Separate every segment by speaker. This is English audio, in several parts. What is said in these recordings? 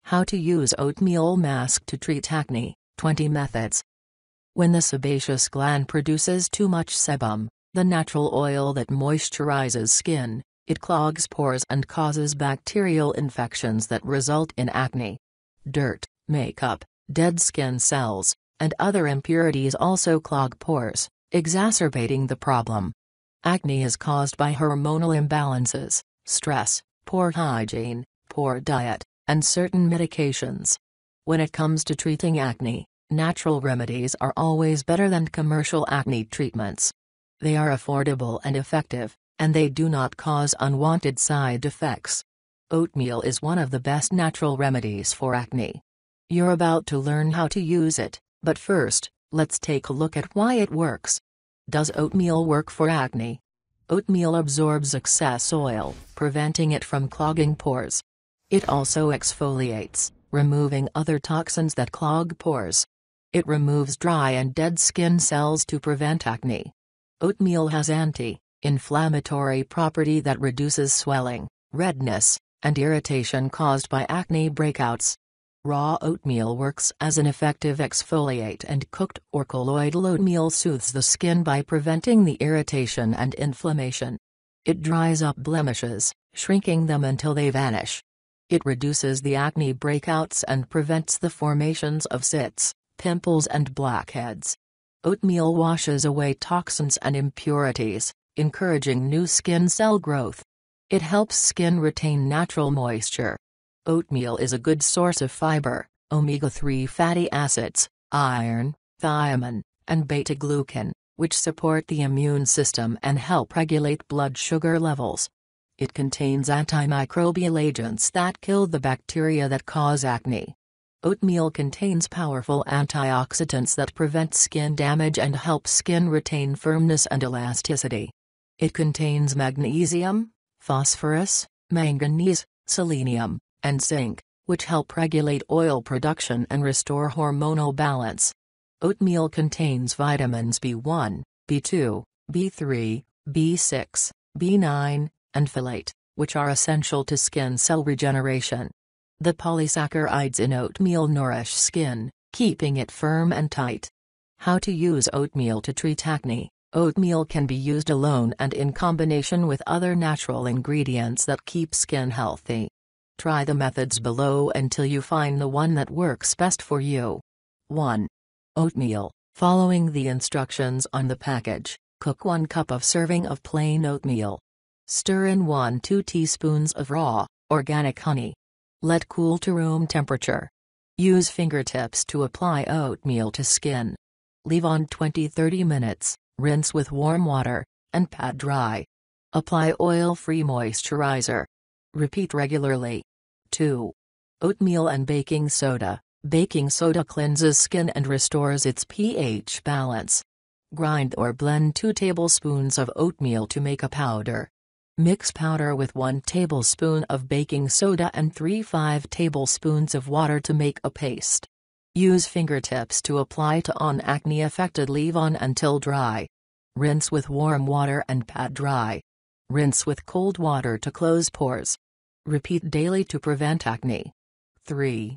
Speaker 1: How to use oatmeal mask to treat acne, 20 methods. When the sebaceous gland produces too much sebum, the natural oil that moisturizes skin, it clogs pores and causes bacterial infections that result in acne. Dirt, makeup, dead skin cells, and other impurities also clog pores, exacerbating the problem. Acne is caused by hormonal imbalances, stress, poor hygiene, poor diet, and certain medications. When it comes to treating acne, natural remedies are always better than commercial acne treatments. They are affordable and effective, and they do not cause unwanted side effects. Oatmeal is one of the best natural remedies for acne. You're about to learn how to use it, but first, let's take a look at why it works. Does oatmeal work for acne? Oatmeal absorbs excess oil, preventing it from clogging pores. It also exfoliates, removing other toxins that clog pores. It removes dry and dead skin cells to prevent acne. Oatmeal has anti-inflammatory property that reduces swelling, redness, and irritation caused by acne breakouts. Raw oatmeal works as an effective exfoliate, and cooked or colloidal oatmeal soothes the skin by preventing the irritation and inflammation. It dries up blemishes, shrinking them until they vanish. It reduces the acne breakouts and prevents the formations of zits, pimples and blackheads. Oatmeal washes away toxins and impurities, encouraging new skin cell growth. It helps skin retain natural moisture. Oatmeal is a good source of fiber, omega-3 fatty acids, iron, thiamine, and beta-glucan, which support the immune system and help regulate blood sugar levels. It contains antimicrobial agents that kill the bacteria that cause acne. Oatmeal contains powerful antioxidants that prevent skin damage and help skin retain firmness and elasticity. It contains magnesium, phosphorus, manganese, selenium, and zinc, which help regulate oil production and restore hormonal balance. Oatmeal contains vitamins B1, B2, B3, B6, B9, and folate, which are essential to skin cell regeneration. The polysaccharides in oatmeal nourish skin, keeping it firm and tight. How to use oatmeal to treat acne. Oatmeal can be used alone and in combination with other natural ingredients that keep skin healthy. Try the methods below until you find the one that works best for you. 1. Oatmeal. Following the instructions on the package, cook 1 cup of serving of plain oatmeal. Stir in 1-2 teaspoons of raw, organic honey. Let cool to room temperature. Use fingertips to apply oatmeal to skin. Leave on 20-30 minutes, rinse with warm water, and pat dry. Apply oil-free moisturizer. Repeat regularly. 2. Oatmeal and baking soda. Baking soda cleanses skin and restores its pH balance. Grind or blend 2 tablespoons of oatmeal to make a powder. Mix powder with 1 tablespoon of baking soda and 3-5 tablespoons of water to make a paste. Use fingertips to apply to on acne-affected leave-on until dry. Rinse with warm water and pat dry. Rinse with cold water to close pores. Repeat daily to prevent acne. 3.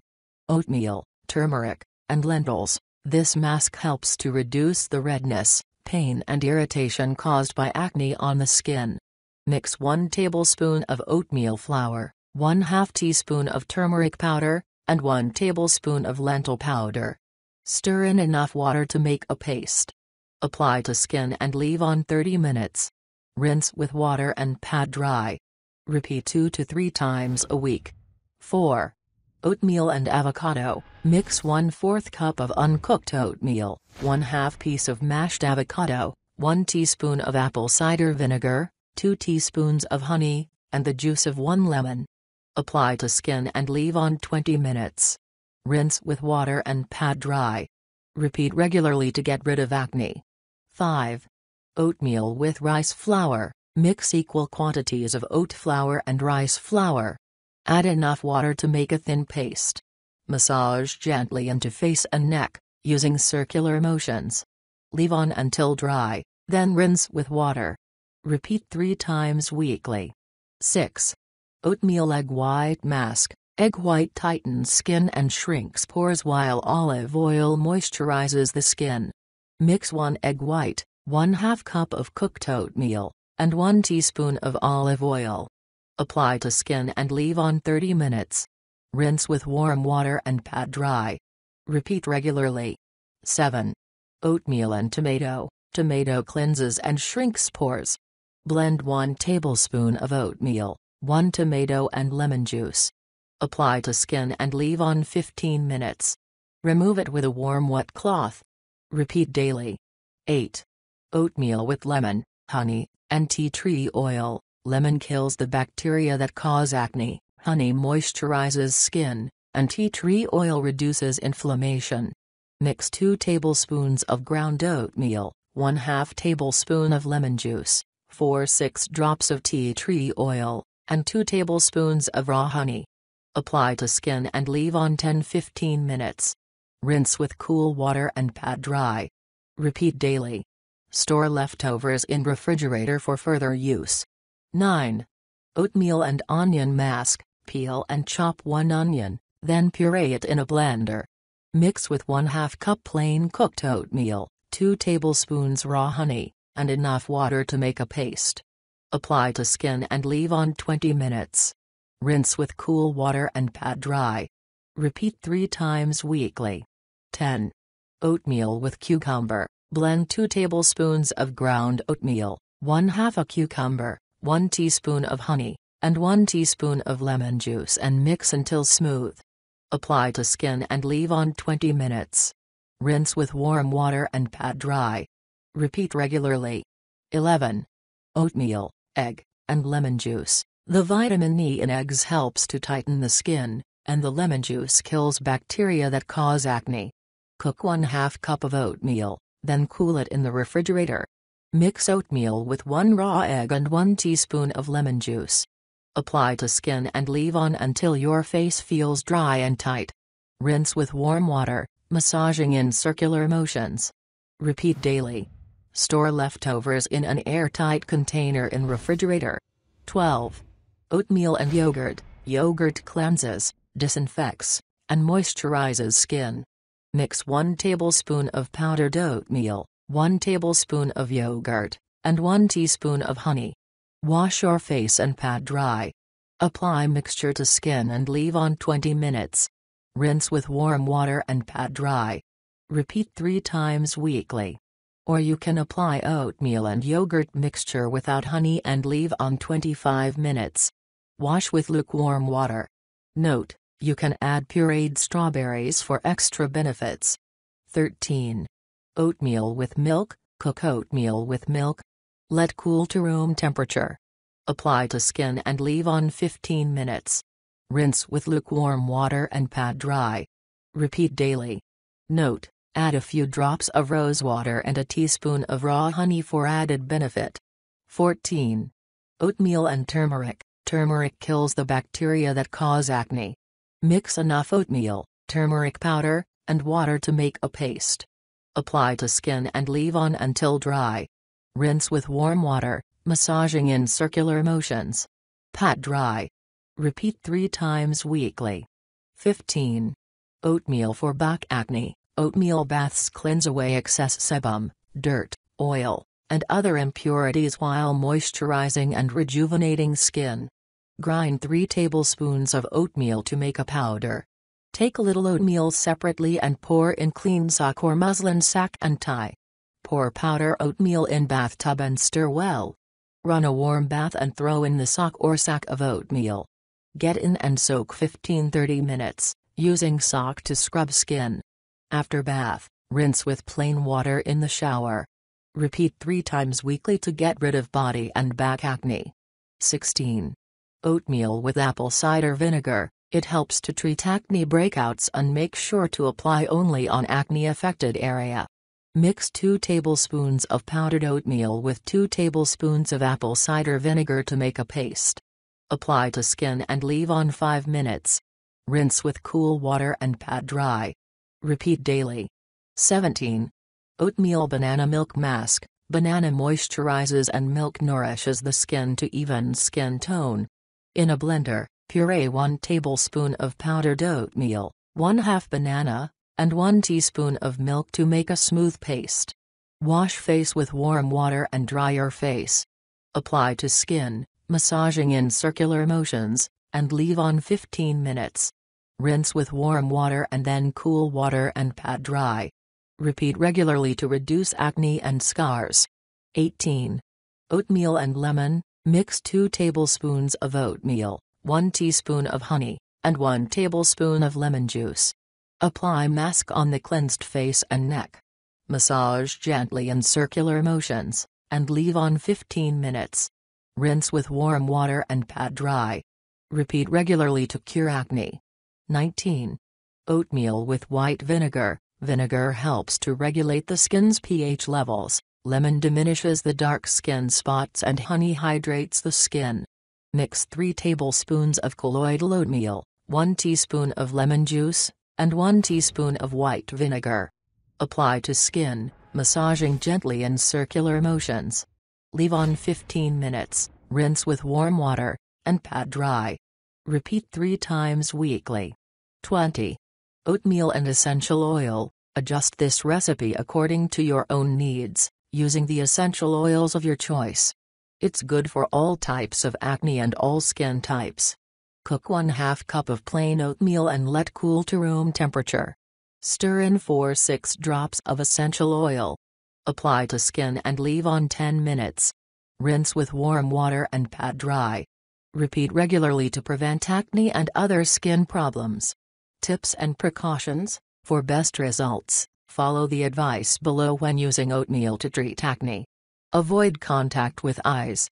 Speaker 1: Oatmeal, turmeric, and lentils. This mask helps to reduce the redness, pain and irritation caused by acne on the skin. Mix 1 tablespoon of oatmeal flour, 1/2 teaspoon of turmeric powder, and 1 tablespoon of lentil powder. Stir in enough water to make a paste. Apply to skin and leave on 30 minutes. Rinse with water and pat dry. Repeat 2 to 3 times a week. 4. Oatmeal and avocado. Mix 1/4 cup of uncooked oatmeal, 1/2 piece of mashed avocado, 1 teaspoon of apple cider vinegar, 2 teaspoons of honey, and the juice of 1 lemon. Apply to skin and leave on 20 minutes. Rinse with water and pat dry. Repeat regularly to get rid of acne. 5. Oatmeal with rice flour. Mix equal quantities of oat flour and rice flour. Add enough water to make a thin paste. Massage gently into face and neck, using circular motions. Leave on until dry, then rinse with water. Repeat 3 times weekly. 6. Oatmeal egg white mask. Egg white tightens skin and shrinks pores while olive oil moisturizes the skin. Mix 1 egg white, 1/2 cup of cooked oatmeal, and 1 teaspoon of olive oil. Apply to skin and leave on 30 minutes. Rinse with warm water and pat dry. Repeat regularly. 7. Oatmeal and tomato. Tomato cleanses and shrinks pores. Blend 1 tablespoon of oatmeal, 1 tomato and lemon juice. Apply to skin and leave on 15 minutes. Remove it with a warm wet cloth. Repeat daily. 8. Oatmeal with lemon, honey, and tea tree oil. Lemon kills the bacteria that cause acne, honey moisturizes skin, and tea tree oil reduces inflammation. Mix 2 tablespoons of ground oatmeal, 1/2 tablespoon of lemon juice, 4-6 drops of tea tree oil, and 2 tablespoons of raw honey. Apply to skin and leave on 10-15 minutes. Rinse with cool water and pat dry. Repeat daily. Store leftovers in refrigerator for further use. 9. Oatmeal and onion mask. Peel and chop 1 onion, then puree it in a blender. Mix with 1/2 cup plain cooked oatmeal, 2 tablespoons raw honey, and enough water to make a paste. Apply to skin and leave on 20 minutes. Rinse with cool water and pat dry. Repeat 3 times weekly. 10. Oatmeal with cucumber. Blend 2 tablespoons of ground oatmeal, 1/2 a cucumber, 1 teaspoon of honey, and 1 teaspoon of lemon juice and mix until smooth. Apply to skin and leave on 20 minutes. Rinse with warm water and pat dry. Repeat regularly. 11. Oatmeal, egg, and lemon juice. The vitamin E in eggs helps to tighten the skin, and the lemon juice kills bacteria that cause acne. Cook 1/2 cup of oatmeal, then cool it in the refrigerator. Mix oatmeal with 1 raw egg and 1 teaspoon of lemon juice. Apply to skin and leave on until your face feels dry and tight. Rinse with warm water, massaging in circular motions. Repeat daily. Store leftovers in an airtight container in refrigerator. 12. Oatmeal and yogurt. Yogurt cleanses, disinfects, and moisturizes skin. Mix 1 tablespoon of powdered oatmeal, 1 tablespoon of yogurt, and 1 teaspoon of honey. Wash your face and pat dry. Apply mixture to skin and leave on 20 minutes. Rinse with warm water and pat dry. Repeat 3 times weekly. Or you can apply oatmeal and yogurt mixture without honey and leave on 25 minutes. Wash with lukewarm water. Note: you can add pureed strawberries for extra benefits. 13. Oatmeal with milk. Cook oatmeal with milk. Let cool to room temperature. Apply to skin and leave on 15 minutes. Rinse with lukewarm water and pat dry. Repeat daily. Note: add a few drops of rose water and a teaspoon of raw honey for added benefit. 14. Oatmeal and turmeric. Turmeric kills the bacteria that cause acne. Mix enough oatmeal, turmeric powder, and water to make a paste. Apply to skin and leave on until dry. Rinse with warm water, massaging in circular motions. Pat dry. Repeat 3 times weekly. 15. Oatmeal for back acne. Oatmeal baths cleanse away excess sebum, dirt, oil, and other impurities while moisturizing and rejuvenating skin. Grind 3 tablespoons of oatmeal to make a powder. Take a little oatmeal separately and pour in clean sock or muslin sack and tie. Pour powder oatmeal in bathtub and stir well. Run a warm bath and throw in the sock or sack of oatmeal. Get in and soak 15-30 minutes, using sock to scrub skin. After bath, rinse with plain water in the shower. Repeat 3 times weekly to get rid of body and back acne. 16. Oatmeal with apple cider vinegar. It helps to treat acne breakouts and make sure to apply only on acne-affected area. Mix 2 tablespoons of powdered oatmeal with 2 tablespoons of apple cider vinegar to make a paste. Apply to skin and leave on 5 minutes. Rinse with cool water and pat dry. Repeat daily. 17. Oatmeal banana milk mask. Banana moisturizes and milk nourishes the skin to even skin tone. In a blender, Puree 1 tablespoon of powdered oatmeal, 1/2 banana, and 1 teaspoon of milk to make a smooth paste. Wash face with warm water and dry your face. Apply to skin, massaging in circular motions, and leave on 15 minutes. Rinse with warm water and then cool water and pat dry. Repeat regularly to reduce acne and scars. 18. Oatmeal and lemon. Mix 2 tablespoons of oatmeal, 1 teaspoon of honey, and 1 tablespoon of lemon juice. Apply mask on the cleansed face and neck. Massage gently in circular motions, and leave on 15 minutes. Rinse with warm water and pat dry. Repeat regularly to cure acne. 19. Oatmeal with white vinegar. Vinegar helps to regulate the skin's pH levels, lemon diminishes the dark skin spots and honey hydrates the skin. Mix 3 tablespoons of colloidal oatmeal, 1 teaspoon of lemon juice, and 1 teaspoon of white vinegar. Apply to skin, massaging gently in circular motions. Leave on 15 minutes, rinse with warm water, and pat dry. Repeat 3 times weekly. 20. Oatmeal and essential oil. Adjust this recipe according to your own needs, using the essential oils of your choice. It's good for all types of acne and all skin types. Cook 1/2 cup of plain oatmeal and let cool to room temperature. Stir in 4-6 drops of essential oil. Apply to skin and leave on 10 minutes. Rinse with warm water and pat dry. Repeat regularly to prevent acne and other skin problems. Tips and precautions. For best results, follow the advice below when using oatmeal to treat acne. Avoid contact with eyes.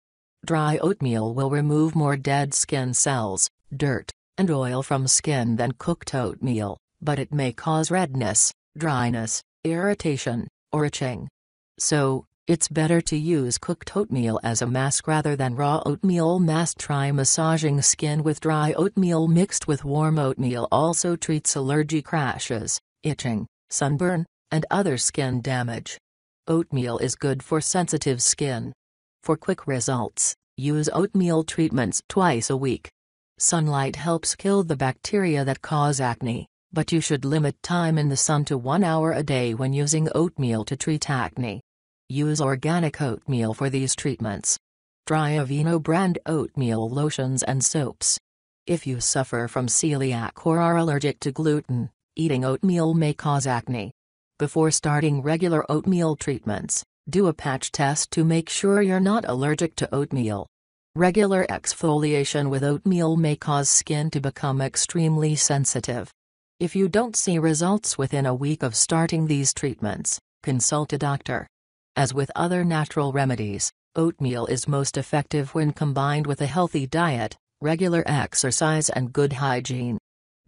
Speaker 1: Dry oatmeal will remove more dead skin cells, dirt, and oil from skin than cooked oatmeal, but it may cause redness, dryness, irritation, or itching. So, it's better to use cooked oatmeal as a mask rather than raw oatmeal mask. Try massaging skin with dry oatmeal mixed with warm oatmeal also treats allergic rashes, itching, sunburn, and other skin damage. Oatmeal is good for sensitive skin. For quick results, use oatmeal treatments twice a week. Sunlight helps kill the bacteria that cause acne, but you should limit time in the sun to 1 hour a day when using oatmeal to treat acne. Use organic oatmeal for these treatments. Try Aveeno brand oatmeal lotions and soaps. If you suffer from celiac or are allergic to gluten, eating oatmeal may cause acne. Before starting regular oatmeal treatments, do a patch test to make sure you're not allergic to oatmeal. Regular exfoliation with oatmeal may cause skin to become extremely sensitive. If you don't see results within a week of starting these treatments, consult a doctor. As with other natural remedies, oatmeal is most effective when combined with a healthy diet, regular exercise and good hygiene.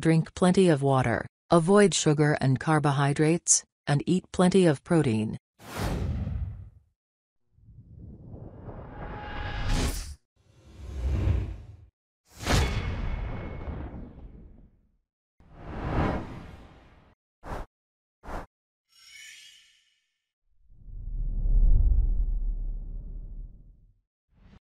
Speaker 1: Drink plenty of water, avoid sugar and carbohydrates, and eat plenty of protein.